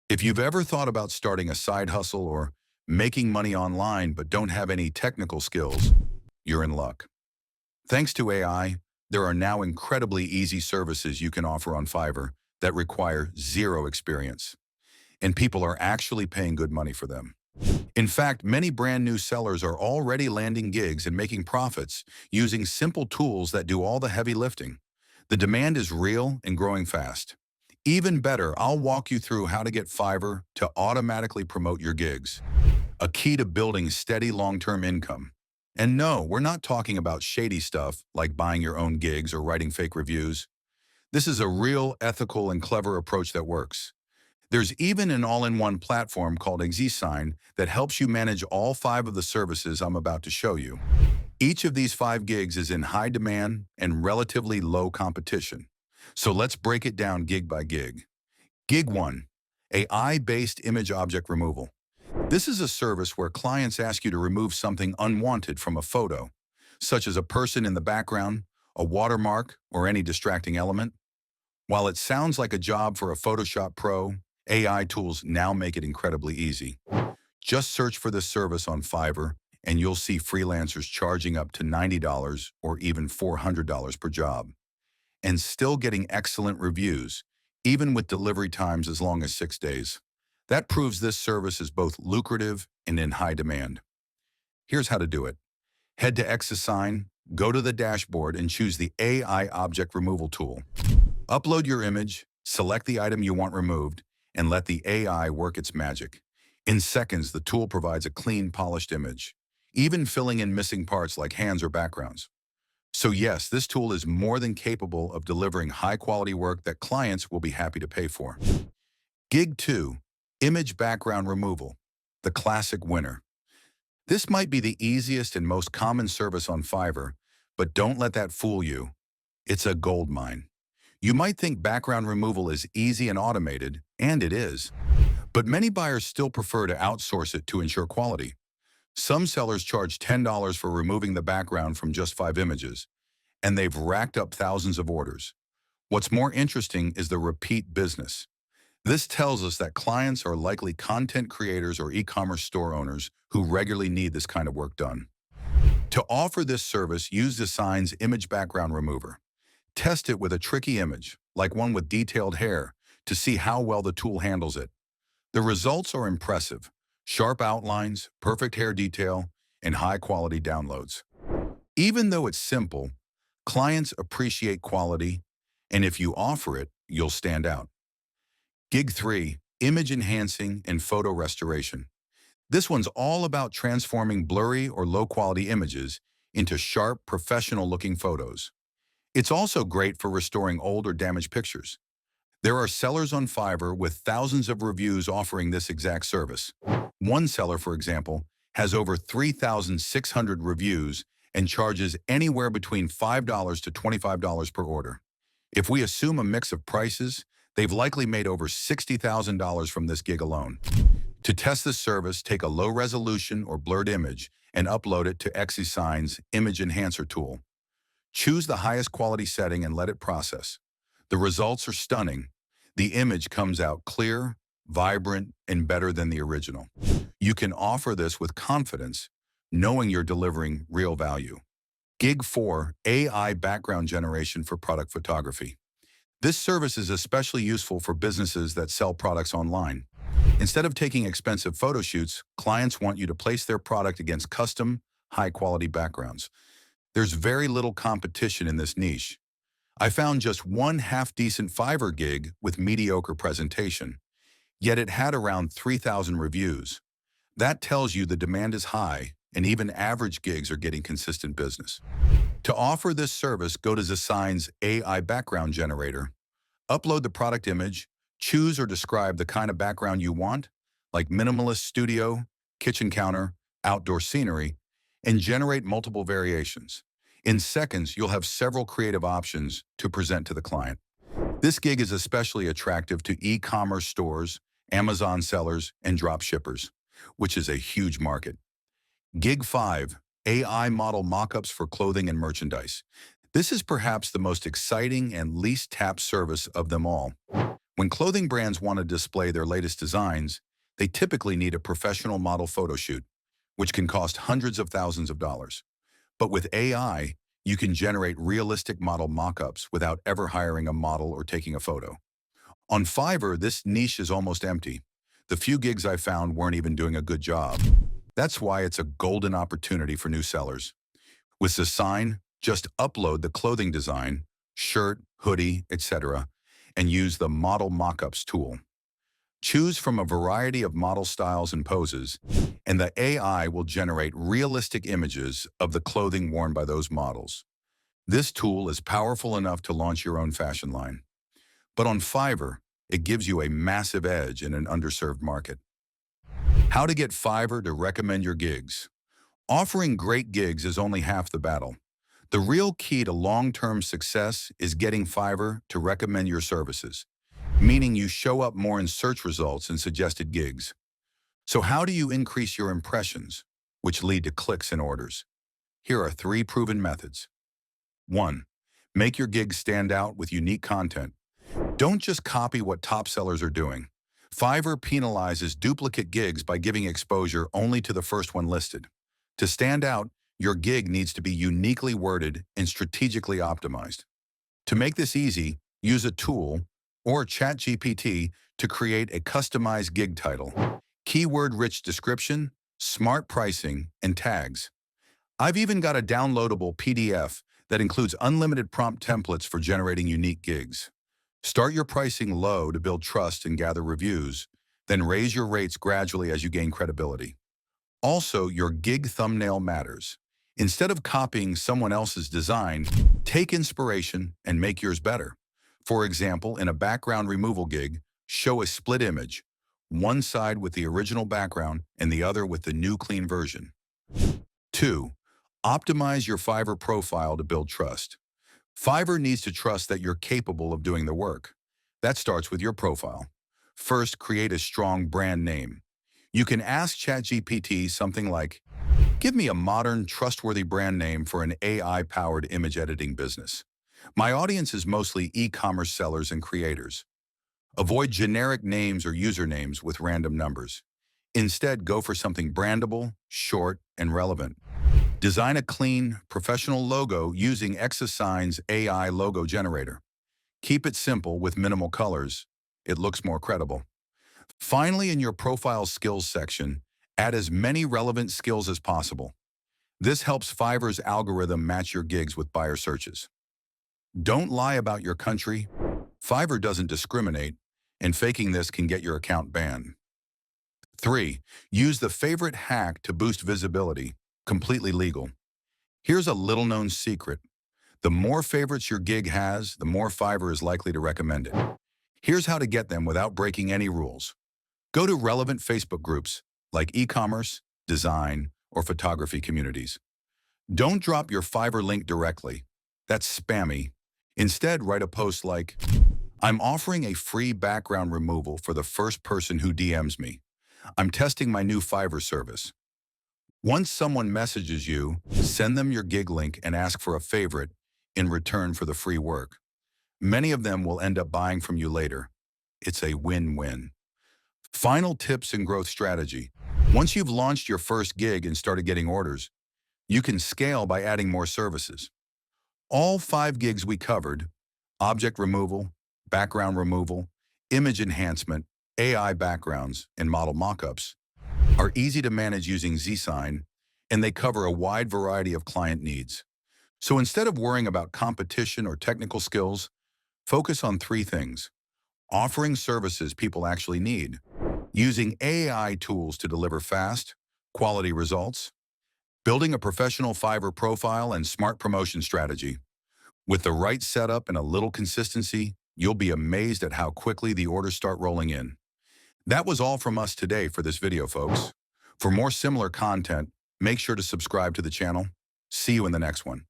If you've ever thought about starting a side hustle or making money online but don't have any technical skills, you're in luck. Thanks to AI, there are now incredibly easy services you can offer on Fiverr that require zero experience, and people are actually paying good money for them. In fact, many brand new sellers are already landing gigs and making profits using simple tools that do all the heavy lifting. The demand is real and growing fast. Even better, I'll walk you through how to get Fiverr to automatically promote your gigs, a key to building steady long-term income. And no, we're not talking about shady stuff like buying your own gigs or writing fake reviews. This is a real ethical and clever approach that works. There's even an all-in-one platform called ExeSign that helps you manage all 5 of the services I'm about to show you. Each of these 5 gigs is in high demand and relatively low competition. So let's break it down gig by gig. Gig 1, AI-based image object removal. This is a service where clients ask you to remove something unwanted from a photo, such as a person in the background, a watermark, or any distracting element. While it sounds like a job for a Photoshop pro, AI tools now make it incredibly easy. Just search for this service on Fiverr, and you'll see freelancers charging up to $90 or even $400 per job, and still getting excellent reviews, even with delivery times as long as 6 days. That proves this service is both lucrative and in high demand. Here's how to do it. Head to ExeSign, go to the dashboard, and choose the AI object removal tool. Upload your image, select the item you want removed, and let the AI work its magic. In seconds, the tool provides a clean, polished image, even filling in missing parts like hands or backgrounds. So yes, this tool is more than capable of delivering high-quality work that clients will be happy to pay for. Gig 2, image background removal, the classic winner. This might be the easiest and most common service on Fiverr, but don't let that fool you. It's a gold mine. You might think background removal is easy and automated, and it is. But many buyers still prefer to outsource it to ensure quality. Some sellers charge $10 for removing the background from just 5 images, and they've racked up thousands of orders. What's more interesting is the repeat business. This tells us that clients are likely content creators or e-commerce store owners who regularly need this kind of work done. To offer this service, use Design's image background remover. Test it with a tricky image, like one with detailed hair, to see how well the tool handles it. The results are impressive. Sharp outlines, perfect hair detail, and high-quality downloads. Even though it's simple, clients appreciate quality, and if you offer it, you'll stand out. Gig 3, image enhancing and photo restoration. This one's all about transforming blurry or low-quality images into sharp, professional-looking photos. It's also great for restoring old or damaged pictures. There are sellers on Fiverr with thousands of reviews offering this exact service. One seller, for example, has over 3,600 reviews and charges anywhere between $5 to $25 per order. If we assume a mix of prices, they've likely made over $60,000 from this gig alone. To test this service, take a low-resolution or blurred image and upload it to ExeSign's Image Enhancer tool. Choose the highest quality setting and let it process. The results are stunning. The image comes out clear, vibrant, and better than the original. You can offer this with confidence, knowing you're delivering real value. Gig 4, AI background generation for product photography. This service is especially useful for businesses that sell products online. Instead of taking expensive photo shoots, clients want you to place their product against custom, high-quality backgrounds. There's very little competition in this niche. I found just one half-decent Fiverr gig with mediocre presentation, yet it had around 3,000 reviews. That tells you the demand is high, and even average gigs are getting consistent business. To offer this service, go to Design's AI background generator. Upload the product image, choose or describe the kind of background you want, like minimalist studio, kitchen counter, outdoor scenery, and generate multiple variations. In seconds, you'll have several creative options to present to the client. This gig is especially attractive to e-commerce stores, Amazon sellers, and drop shippers, which is a huge market. Gig 5, AI model mockups for clothing and merchandise. This is perhaps the most exciting and least tapped service of them all. When clothing brands want to display their latest designs, they typically need a professional model photo shoot, which can cost hundreds of thousands of dollars. But with AI, you can generate realistic model mock-ups without ever hiring a model or taking a photo. On Fiverr, this niche is almost empty. The few gigs I found weren't even doing a good job. That's why it's a golden opportunity for new sellers. With Design, just upload the clothing design, shirt, hoodie, etc., and use the Model Mockups tool. Choose from a variety of model styles and poses, and the AI will generate realistic images of the clothing worn by those models. This tool is powerful enough to launch your own fashion line. But on Fiverr, it gives you a massive edge in an underserved market. How to get Fiverr to recommend your gigs. Offering great gigs is only half the battle. The real key to long-term success is getting Fiverr to recommend your services, meaning you show up more in search results and suggested gigs. So how do you increase your impressions, which lead to clicks and orders? Here are 3 proven methods. 1. Make your gigs stand out with unique content. Don't just copy what top sellers are doing. Fiverr penalizes duplicate gigs by giving exposure only to the first one listed. To stand out, your gig needs to be uniquely worded and strategically optimized. To make this easy, use a tool or ChatGPT to create a customized gig title, keyword-rich description, smart pricing, and tags. I've even got a downloadable PDF that includes unlimited prompt templates for generating unique gigs. Start your pricing low to build trust and gather reviews, then raise your rates gradually as you gain credibility. Also, your gig thumbnail matters. Instead of copying someone else's design, take inspiration and make yours better. For example, in a background removal gig, show a split image, one side with the original background and the other with the new clean version. 2. Optimize your Fiverr profile to build trust. Fiverr needs to trust that you're capable of doing the work. That starts with your profile. First, create a strong brand name. You can ask ChatGPT something like, "Give me a modern, trustworthy brand name for an AI-powered image editing business. My audience is mostly e-commerce sellers and creators." Avoid generic names or usernames with random numbers. Instead, go for something brandable, short, and relevant. Design a clean, professional logo using Exasign's AI logo generator. Keep it simple with minimal colors. It looks more credible. Finally, in your profile skills section, add as many relevant skills as possible. This helps Fiverr's algorithm match your gigs with buyer searches. Don't lie about your country. Fiverr doesn't discriminate, and faking this can get your account banned. 3. Use the favorite hack to boost visibility, completely legal. Here's a little-known secret. The more favorites your gig has, the more Fiverr is likely to recommend it. Here's how to get them without breaking any rules. Go to relevant Facebook groups like e-commerce, design, or photography communities. Don't drop your Fiverr link directly. That's spammy. Instead, write a post like, "I'm offering a free background removal for the first person who DMs me. I'm testing my new Fiverr service." Once someone messages you, send them your gig link and ask for a favorite in return for the free work. Many of them will end up buying from you later. It's a win-win. Final tips and growth strategy. Once you've launched your first gig and started getting orders, you can scale by adding more services. All 5 gigs we covered, object removal, background removal, image enhancement, AI backgrounds, and model mockups, are easy to manage using Zsign, and they cover a wide variety of client needs. So instead of worrying about competition or technical skills, focus on 3 things: offering services people actually need, using AI tools to deliver fast, quality results, building a professional Fiverr profile and smart promotion strategy. With the right setup and a little consistency, you'll be amazed at how quickly the orders start rolling in. That was all from us today for this video, folks. For more similar content, make sure to subscribe to the channel. See you in the next one.